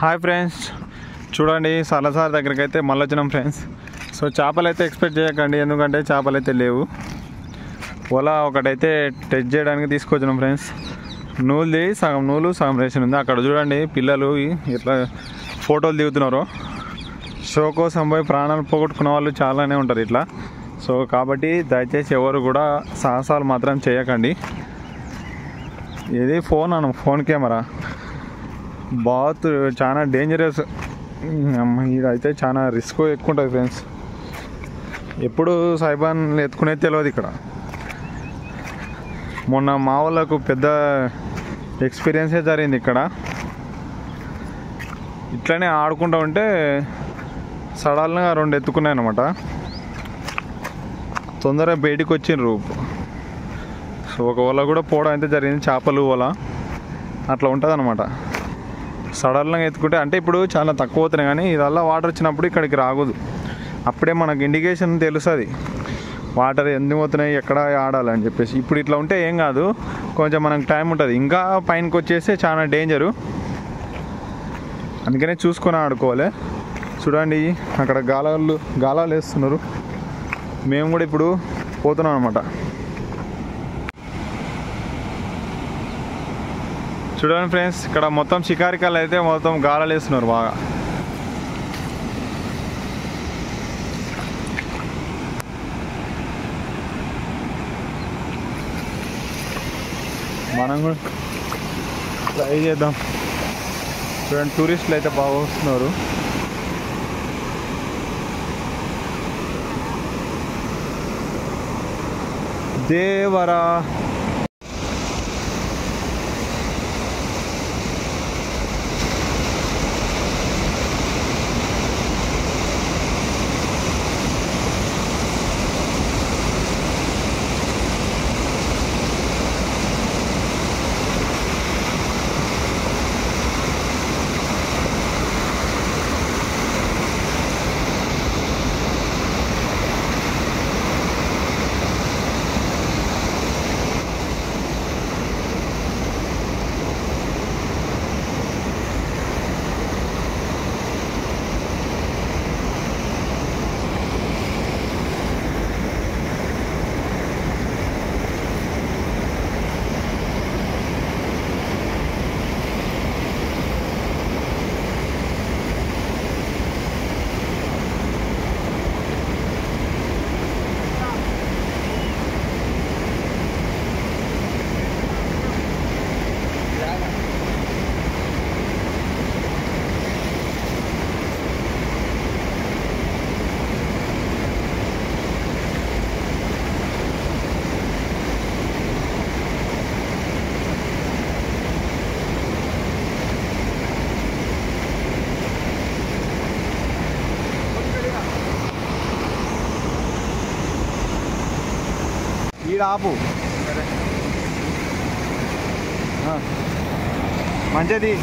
Hi friends, చూడండి సలసార్ దగ్గరికి అయితే మళ్ళీ వచ్చినాం ఫ్రెండ్స్. సో చేపలు అయితే ఎక్స్పెక్ట్ చేయకండి, ఎందుకంటే చేపలు అయితే లేవు. ఓలా ఒకటైతే టెస్ట్ చేయడానికి తీసుకొచ్చినాం ఫ్రెండ్స్. నూలుది సగం నూలు సగం రేషన్ ఉంది. అక్కడ చూడండి పిల్లలు ఇట్లా ఫోటోలు దిగుతున్నారు. షో కోసం పోయి ప్రాణాలు పోగొట్టుకున్న వాళ్ళు చాలానే ఉంటారు ఇట్లా. సో కాబట్టి దయచేసి ఎవరు కూడా సాహసాలు మాత్రం చేయకండి. ఇది ఫోన్ కెమెరా బాత్ చాలా డేంజరస్. ఇదైతే చాలా రిస్క్ ఎక్కువ ఉంటుంది ఫ్రెండ్స్. ఎప్పుడు సైబాన్ ఎత్తుకునేది తెలియదు. ఇక్కడ మొన్న మా వాళ్ళకు పెద్ద ఎక్స్పీరియన్సే జరిగింది. ఇక్కడ ఇట్లనే ఆడుకుంటూ ఉంటే సడన్గా 2 ఎత్తుకున్నాయి అన్నమాట. తొందరగా బయటికి వచ్చిండ్రు. సో ఒక వల కూడా పోవడం అయితే జరిగింది, చేపలు వల అట్లా ఉంటుంది అన్నమాట. సడన్గా ఎత్తుకుంటే అంటే ఇప్పుడు చాలా తక్కువ అవుతున్నాయి, కానీ ఇదల్లా వాటర్ వచ్చినప్పుడు ఇక్కడికి రాకూడదు. అప్పుడే మనకు ఇండికేషన్ తెలుస్తుంది వాటర్ ఎందుకు పోతున్నాయి, ఎక్కడ ఆడాలని చెప్పేసి. ఇప్పుడు ఇట్లా ఉంటే ఏం కాదు, కొంచెం మనకు టైం ఉంటుంది. ఇంకా పైనకి వచ్చేస్తే చాలా డేంజరు, అందుకనే చూసుకొని ఆడుకోవాలి. చూడండి అక్కడ గాలాలు వేస్తున్నారు. మేము కూడా ఇప్పుడు పోతున్నాం అనమాట. చూడండి ఫ్రెండ్స్, ఇక్కడ మొత్తం షికారికాలు అయితే మొత్తం గాలాలు వేస్తున్నారు బాగా. మనం కూడా ట్రై చేద్దాం. చూడండి టూరిస్టులు అయితే బాగా వస్తున్నారు. దేవరా ఆపు మంచిది.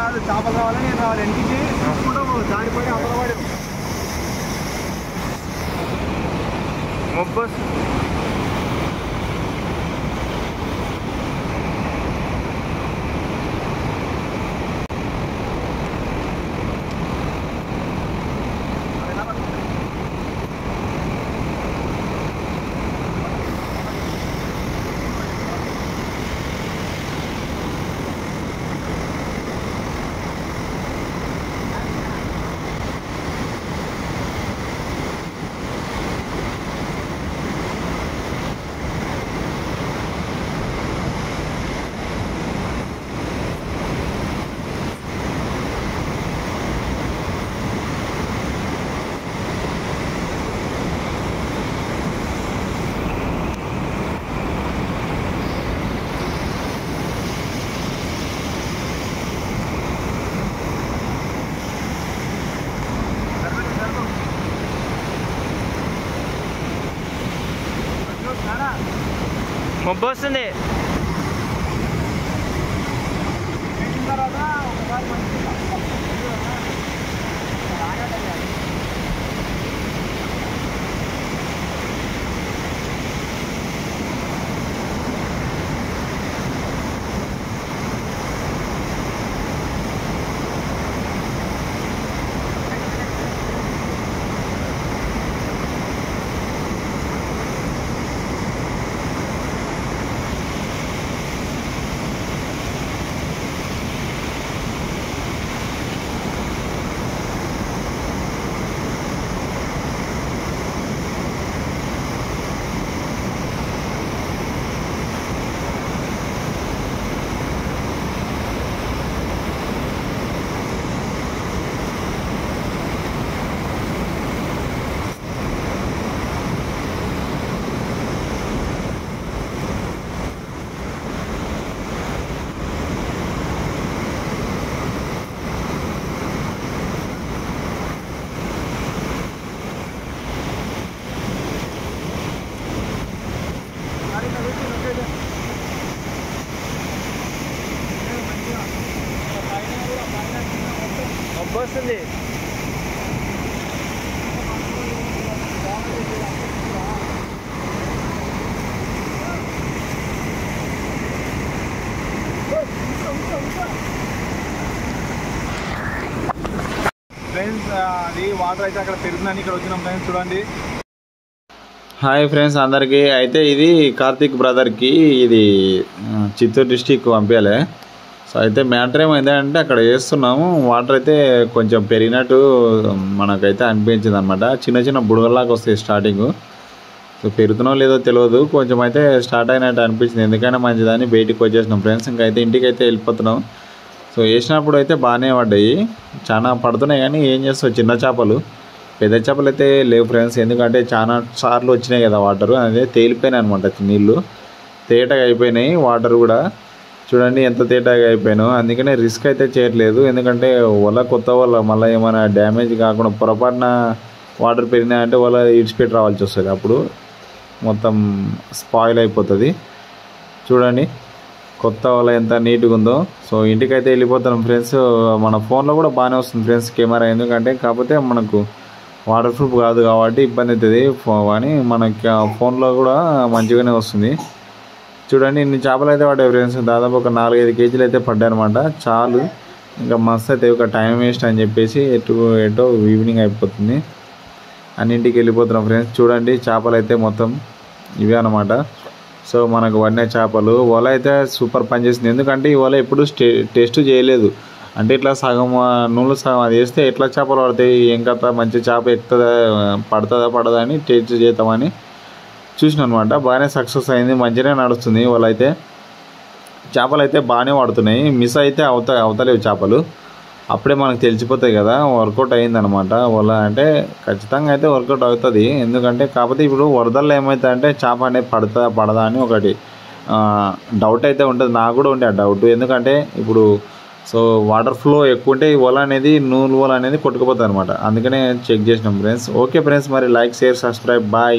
కాదు చేపలు రావాలి నేను రావాలి ఇంటికి దాడిపోయి అమలవాడి మొబ్బస్ మొబ్బు వస్తుంది. వస్తుంది. ఫ్రెండ్స్ అది వాటర్ అయితే అక్కడ పెరుగుతుందని ఇక్కడ వచ్చినాం ఫ్రెండ్స్ చూడండి. హాయ్ ఫ్రెండ్స్ అందరికీ. అయితే ఇది కార్తీక్ బ్రదర్కి ఇది చిత్తూరు డిస్టిక్ పంపించాలి. సో అయితే మ్యాటర్ ఏమైందంటే అక్కడ వేస్తున్నాము, వాటర్ అయితే కొంచెం పెరిగినట్టు మనకైతే అనిపించింది అనమాట. చిన్న చిన్న బుడగల్లాగా వస్తాయి స్టార్టింగ్. సో పెరుగుతున్నో లేదో తెలియదు, కొంచెం అయితే స్టార్ట్ అయినట్టు అనిపించింది. ఎందుకైనా మంచిదని బయటికి వచ్చేసినాం ఫ్రెండ్స్. ఇంకైతే ఇంటికి అయితే వెళ్ళిపోతున్నాం. సో వేసినప్పుడు అయితే బాగానే పడ్డాయి, చాలా పడుతున్నాయి. కానీ ఏం చేస్తావు, చిన్న చేపలు, పెద్ద చేపలు అయితే లేవు ఫ్రెండ్స్. ఎందుకంటే చాలా సార్లు వచ్చినాయి కదా వాటరు, అదే తేలిపోయినాయి అనమాట. నీళ్ళు తేటగా అయిపోయినాయి, వాటర్ కూడా చూడండి ఎంత తేటగా అయిపోయాను. అందుకనే రిస్క్ అయితే చేయట్లేదు. ఎందుకంటే వల కొత్త వల మళ్ళీ ఏమైనా డ్యామేజ్ కాకుండా పొరపాటున వాటర్ పెరిగినాయంటే వల ఇడిచిపెట్టి రావాల్సి వస్తుంది, అప్పుడు మొత్తం స్పాయిల్ అయిపోతుంది. చూడండి కొత్త వల ఎంత నీట్గా ఉందో. సో ఇంటికైతే వెళ్ళిపోతున్నాం ఫ్రెండ్స్. మన ఫోన్లో కూడా బాగానే వస్తుంది ఫ్రెండ్స్ కెమెరా, ఎందుకంటే కాకపోతే మనకు వాటర్ ప్రూఫ్ కాదు కాబట్టి ఇబ్బంది అవుతుంది. కానీ మనకి ఫోన్లో కూడా మంచిగానే వస్తుంది. చూడండి ఇన్ని చేపలు అయితే పడ్డాయి ఫ్రెండ్స్. దాదాపు ఒక 4-5 కేజీలు అయితే పడ్డాయి అనమాట. చాలు, ఇంకా మస్తు అయితే ఒక టైం వేస్ట్ అని చెప్పేసి ఎటో ఈవినింగ్ అయిపోతుంది, అన్నింటికి వెళ్ళిపోతున్నాం ఫ్రెండ్స్. చూడండి చేపలు అయితే మొత్తం ఇవే అనమాట. సో మనకు పడిన చేపలు, వల అయితే సూపర్ పనిచేసింది. ఎందుకంటే ఈ వల ఎప్పుడు టెస్ట్ చేయలేదు. అంటే ఇట్లా సగం నూనె సగం అది వేస్తే ఎట్లా చేపలు పడతాయి, ఏం కథ, మంచి చేప ఎక్కుతుందా పడుతుందా పడదా అని టేస్ట్ చేద్దామని చూసిన అనమాట. బాగానే సక్సెస్ అయింది, మంచిగానే నడుస్తుంది. వాళ్ళైతే చేపలు అయితే బాగానే పడుతున్నాయి. మిస్ అయితే అవతలేవు చేపలు, అప్పుడే మనకు తెలిసిపోతాయి కదా వర్కౌట్ అయిందనమాట. వాళ్ళ అంటే ఖచ్చితంగా అయితే వర్కౌట్ అవుతుంది. ఎందుకంటే కాకపోతే ఇప్పుడు వరదల్లో ఏమవుతుందంటే చేప అనేది పడుతుందా పడదా అని ఒకటి డౌట్ అయితే ఉంటుంది. నాకు కూడా ఉండే ఆ డౌట్. ఎందుకంటే ఇప్పుడు సో వాటర్ ఫ్లో ఎక్కువ ఉంటే ఈ వల అనేది నూనె వల అనేది కొట్టుకుపోతుంది అనమాట. అందుకనే చెక్ చేసినాం ఫ్రెండ్స్. ఓకే ఫ్రెండ్స్, మరి లైక్, షేర్, సబ్స్క్రైబ్, బాయ్.